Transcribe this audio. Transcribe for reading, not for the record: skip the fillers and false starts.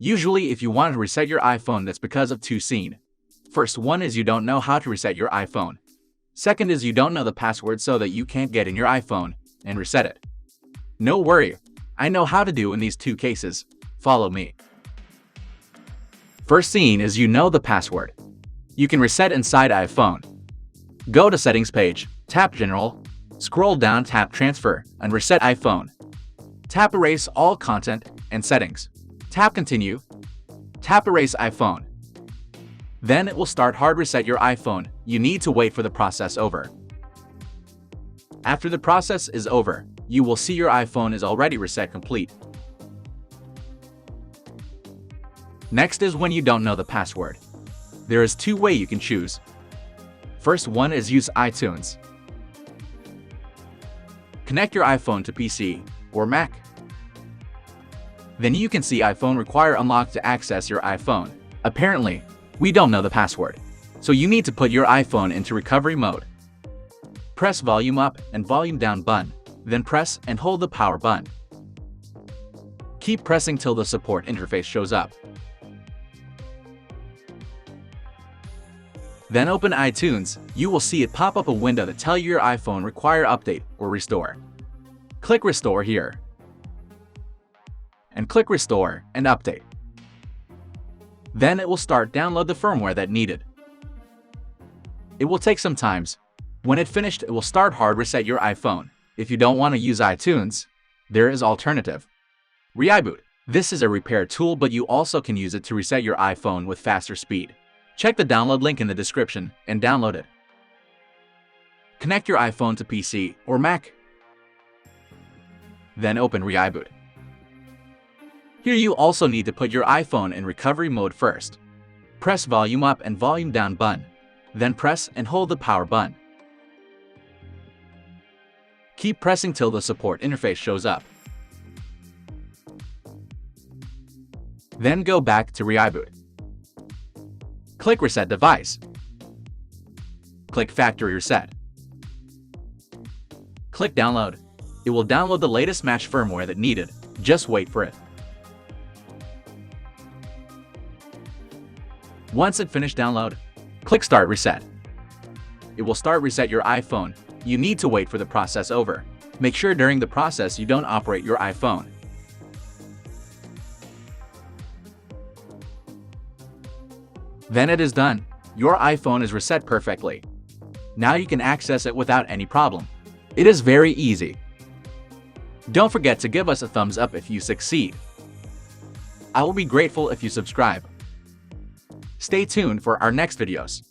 Usually, if you want to reset your iPhone, that's because of two scenes. First one is you don't know how to reset your iPhone. Second is you don't know the password so that you can't get in your iPhone and reset it. No worry, I know how to do in these two cases. Follow me. First scene is you know the password. You can reset inside iPhone. Go to Settings page, tap General, scroll down, tap Transfer, and reset iPhone. Tap Erase all content and settings. Tap Continue. Tap Erase iPhone. Then it will start hard reset your iPhone. You need to wait for the process over. After the process is over, you will see your iPhone is already reset complete. Next is when you don't know the password. There is two ways you can choose. First one is use iTunes. Connect your iPhone to PC or Mac. Then you can see iPhone require unlock to access your iPhone. Apparently, we don't know the password, so you need to put your iPhone into recovery mode. Press volume up and volume down button, then press and hold the power button. Keep pressing till the support interface shows up. Then open iTunes. You will see it pop up a window that tells you your iPhone require update or restore. Click Restore here. And click Restore and Update. Then it will start download the firmware that needed. It will take some time. When it finished, it will start hard reset your iPhone. If you don't want to use iTunes, there is alternative. ReiBoot. This is a repair tool, but you also can use it to reset your iPhone with faster speed. Check the download link in the description and download it. Connect your iPhone to PC or Mac. Then open ReiBoot. Here you also need to put your iPhone in recovery mode first. Press volume up and volume down button, then press and hold the power button. Keep pressing till the support interface shows up. Then go back to ReiBoot. Click Reset Device. Click Factory Reset. Click Download. It will download the latest match firmware that needed. Just wait for it. Once it finished download, click Start Reset. It will start reset your iPhone. You need to wait for the process over. Make sure during the process you don't operate your iPhone. Then it is done. Your iPhone is reset perfectly. Now you can access it without any problem. It is very easy. Don't forget to give us a thumbs up if you succeed. I will be grateful if you subscribe. Stay tuned for our next videos.